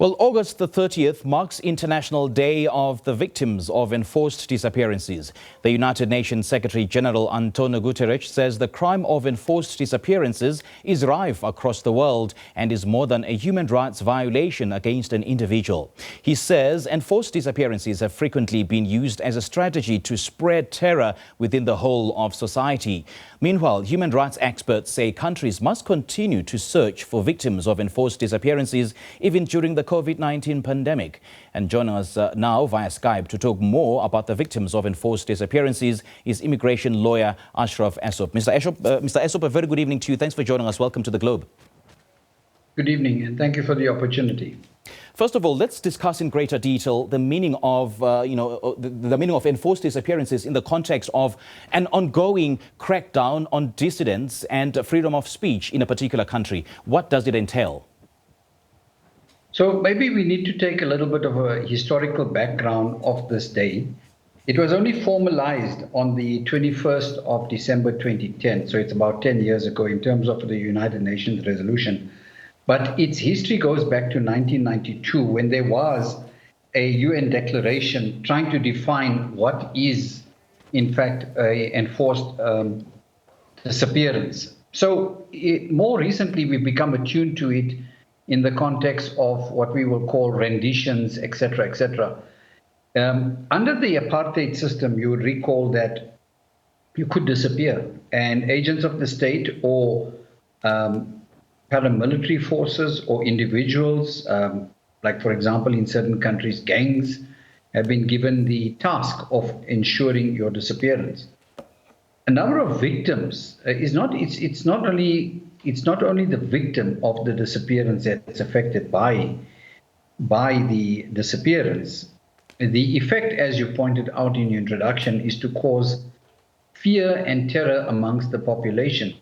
Well, August the 30th marks International Day of the Victims of Enforced Disappearances. The United Nations Secretary-General Antonio Guterres says the crime of enforced disappearances is rife across the world and is more than a human rights violation against an individual. He says enforced disappearances have frequently been used as a strategy to spread terror within the whole of society. Meanwhile, human rights experts say countries must continue to search for victims of enforced disappearances even during the COVID-19 pandemic. And joining us now via Skype to talk more about the victims of enforced disappearances is immigration lawyer Ashraf Essop. Mr. Essop, a very good evening to you. Thanks for joining us. Welcome to The Globe. Good evening, and thank you for the opportunity. First of all, let's discuss in greater detail the meaning of, the meaning of enforced disappearances in the context of an ongoing crackdown on dissidents and freedom of speech in a particular country. What does it entail? So maybe we need to take a little bit of a historical background of this day. It was only formalized on the 21st of December 2010, so it's about 10 years ago in terms of the United Nations resolution. But its history goes back to 1992, when there was a UN declaration trying to define what is, in fact, an enforced disappearance. So more recently, we've become attuned to it in the context of what we will call renditions, etc., etc. Under the apartheid system, you would recall that you could disappear, and agents of the state or paramilitary forces or individuals, like for example in certain countries, gangs, have been given the task of ensuring your disappearance. A number of victims it's not only the victim of the disappearance that's affected by the disappearance. The effect, as you pointed out in your introduction, is to cause fear and terror amongst the population.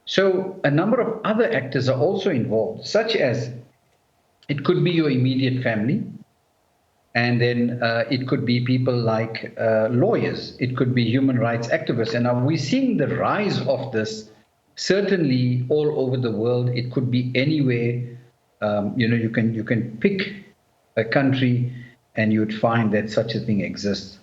So a number of other actors are also involved, such as it could be your immediate family, and then it could be people like lawyers, it could be human rights activists. And now we're seeing the rise of this certainly all over the world. It could be anywhere. You can pick a country and you'd find that such a thing exists.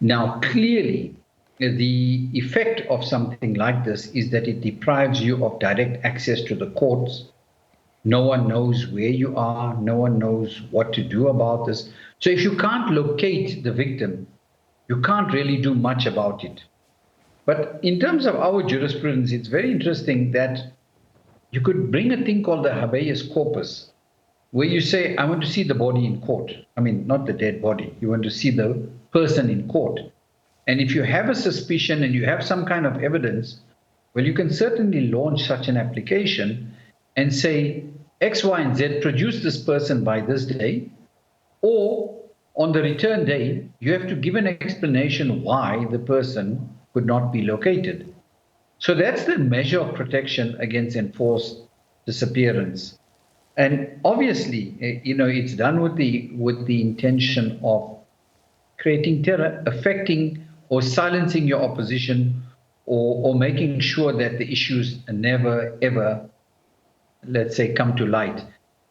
Now, clearly, the effect of something like this is that it deprives you of direct access to the courts. No one knows where you are. No one knows what to do about this. So if you can't locate the victim, you can't really do much about it. But in terms of our jurisprudence, it's very interesting that you could bring a thing called the habeas corpus, where you say, I want to see the body in court. I mean, not the dead body. You want to see the person in court. And if you have a suspicion and you have some kind of evidence, well, you can certainly launch such an application and say, X, Y, and Z, produce this person by this day, or on the return day, you have to give an explanation why the person could not be located. So that's the measure of protection against enforced disappearance. And obviously, it's done with the intention of creating terror, affecting or silencing your opposition, or making sure that the issues never, ever, let's say, come to light.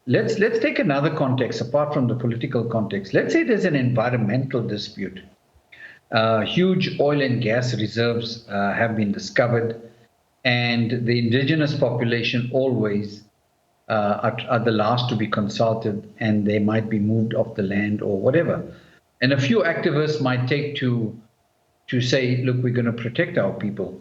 Let's take another context apart from the political context. Let's say there's an environmental dispute. Huge oil and gas reserves have been discovered, and the indigenous population always are the last to be consulted, and they might be moved off the land or whatever. And a few activists might take to say, look, we're going to protect our people.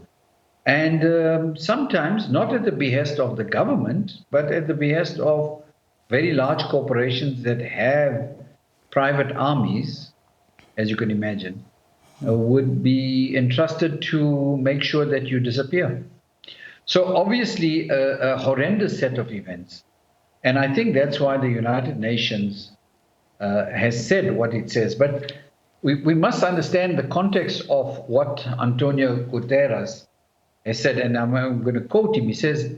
And sometimes not at the behest of the government, but at the behest of very large corporations that have private armies, as you can imagine, would be entrusted to make sure that you disappear. So obviously a horrendous set of events. And I think that's why the United Nations has said what it says. But we must understand the context of what Antonio Guterres has said, and I'm going to quote him. He says,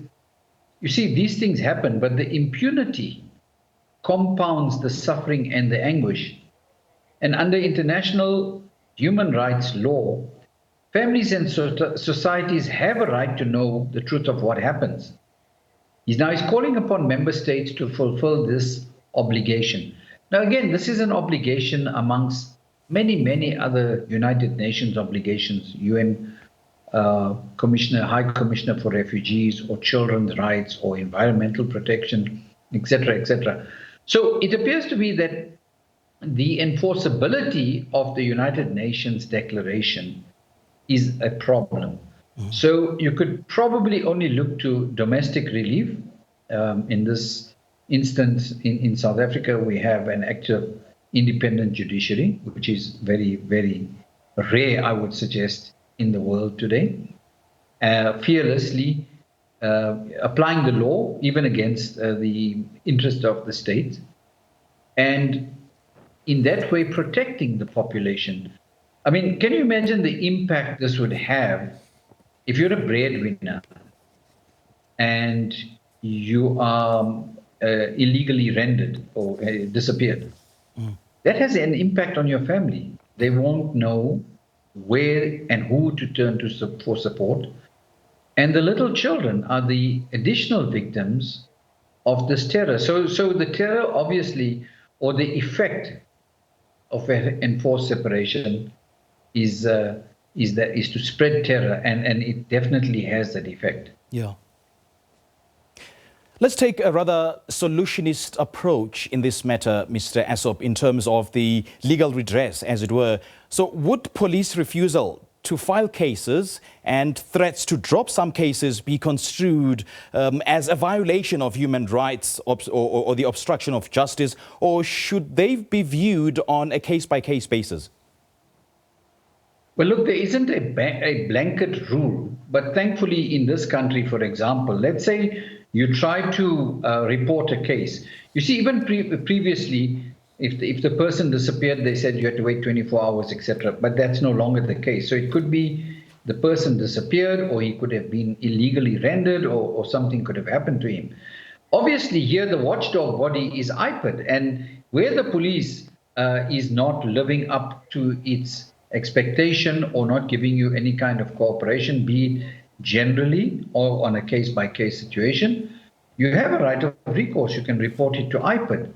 you see, these things happen, but the impunity compounds the suffering and the anguish. And under international human rights law, families and societies have a right to know the truth of what happens. He's calling upon member states to fulfill this obligation. Now, again, this is an obligation amongst many, many other United Nations obligations, UN High Commissioner for Refugees, or children's rights, or environmental protection, etc., etc. So it appears to be that the enforceability of the United Nations Declaration is a problem. So you could probably only look to domestic relief. In this instance, in South Africa, we have an active independent judiciary, which is very, very rare, I would suggest, in the world today. Fearlessly applying the law, even against the interest of the state, and in that way protecting the population. I mean, can you imagine the impact this would have if you're a breadwinner and you are illegally rendered or disappeared? That has an impact on your family. They won't know where and who to turn to for support. And the little children are the additional victims of this terror. So the terror, obviously, or the effect of enforced separation is to spread terror, and it definitely has that effect. Yeah. Let's take a rather solutionist approach in this matter, Mr. Essop, in terms of the legal redress, as it were. So would police refusal to file cases and threats to drop some cases be construed as a violation of human rights or the obstruction of justice, or should they be viewed on a case-by-case basis? Well, look, there isn't a blanket rule, but thankfully in this country, for example, let's say you try to report a case. You see, even previously, if the person disappeared, they said you had to wait 24 hours, etc. But that's no longer the case. So it could be the person disappeared, or he could have been illegally rendered, or something could have happened to him. Obviously, here the watchdog body is IPID, and where the police is not living up to its expectation or not giving you any kind of cooperation, be it generally or on a case-by-case situation, you have a right of recourse. You can report it to IPID,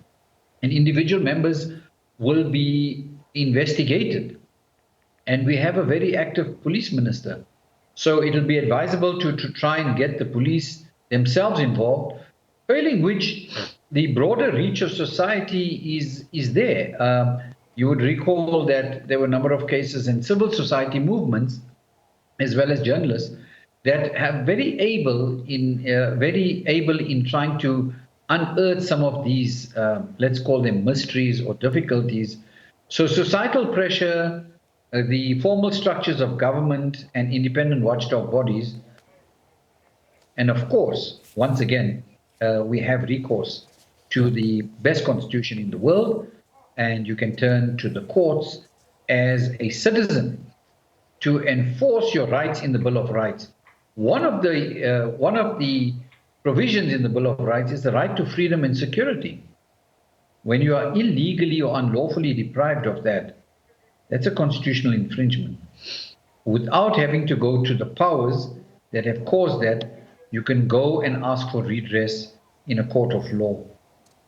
and individual members will be investigated. And we have a very active police minister. So it will be advisable to try and get the police themselves involved, failing which the broader reach of society is there. You would recall that there were a number of cases in civil society movements, as well as journalists, that have very able in trying to unearth some of these, let's call them mysteries or difficulties. So societal pressure, the formal structures of government and independent watchdog bodies, and of course, once again, we have recourse to the best constitution in the world, and you can turn to the courts as a citizen to enforce your rights in the Bill of Rights. One of the provisions in the Bill of Rights is the right to freedom and security. When you are illegally or unlawfully deprived of that, that's a constitutional infringement. Without having to go to the powers that have caused that, you can go and ask for redress in a court of law.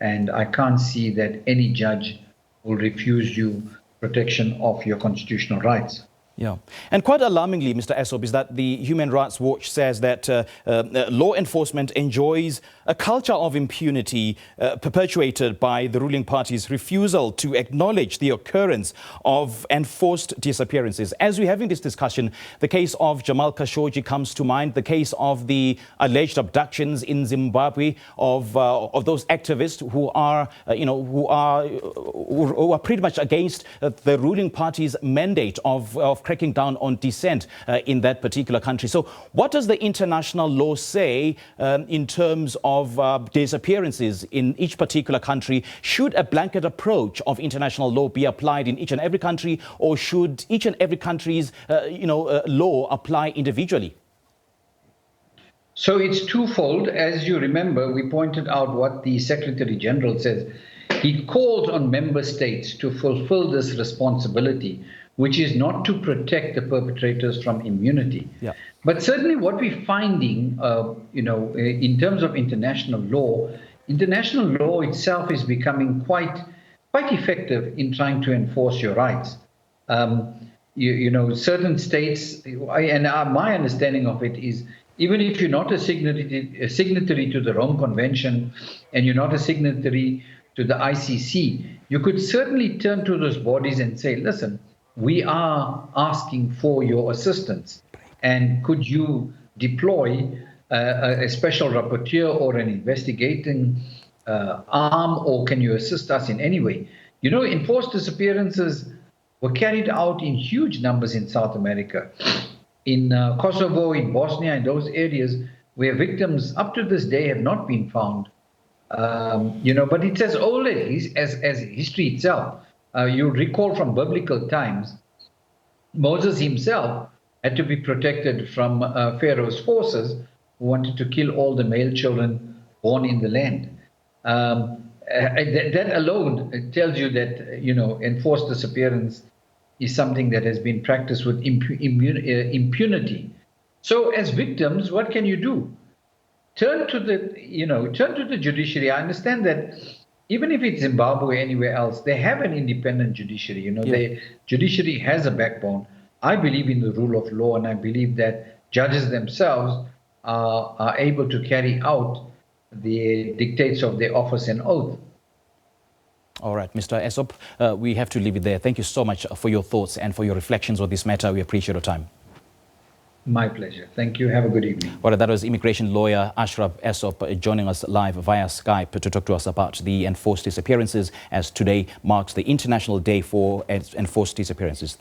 And I can't see that any judge will refuse you protection of your constitutional rights. Yeah. And quite alarmingly, Mr. Essop, is that the Human Rights Watch says that law enforcement enjoys a culture of impunity perpetuated by the ruling party's refusal to acknowledge the occurrence of enforced disappearances. As we're having this discussion, the case of Jamal Khashoggi comes to mind, the case of the alleged abductions in Zimbabwe of those activists who are pretty much against the ruling party's mandate of cracking down on dissent in that particular country. So what does the international law say in terms of disappearances in each particular country? Should a blanket approach of international law be applied in each and every country, or should each and every country's law apply individually? So it's twofold. As you remember, we pointed out what the Secretary General says. He calls on member states to fulfill this responsibility, which is not to protect the perpetrators from immunity. Yeah. But certainly what we're finding, in terms of international law, international law itself is becoming quite effective in trying to enforce your rights. Certain states, and my understanding of it is, even if you're not a signatory to the Rome Convention and you're not a signatory to the ICC, you could certainly turn to those bodies and say, listen, we are asking for your assistance, and could you deploy a special rapporteur or an investigating arm, or can you assist us in any way? Enforced disappearances were carried out in huge numbers in South America, in Kosovo, in Bosnia, in those areas where victims up to this day have not been found. But it's as old as history itself. You recall from biblical times, Moses himself had to be protected from Pharaoh's forces who wanted to kill all the male children born in the land. That alone tells you that, enforced disappearance is something that has been practiced with impunity. So as victims, what can you do? Turn to the judiciary. I understand that even if it's Zimbabwe or anywhere else, they have an independent judiciary. The judiciary has a backbone. I believe in the rule of law, and I believe that judges themselves are able to carry out the dictates of their office and oath. All right, Mr. Essop, we have to leave it there. Thank you so much for your thoughts and for your reflections on this matter. We appreciate your time. My pleasure. Thank you. Have a good evening. Well, that was immigration lawyer Ashraf Essop joining us live via Skype to talk to us about the enforced disappearances, as today marks the International Day for Enforced Disappearances.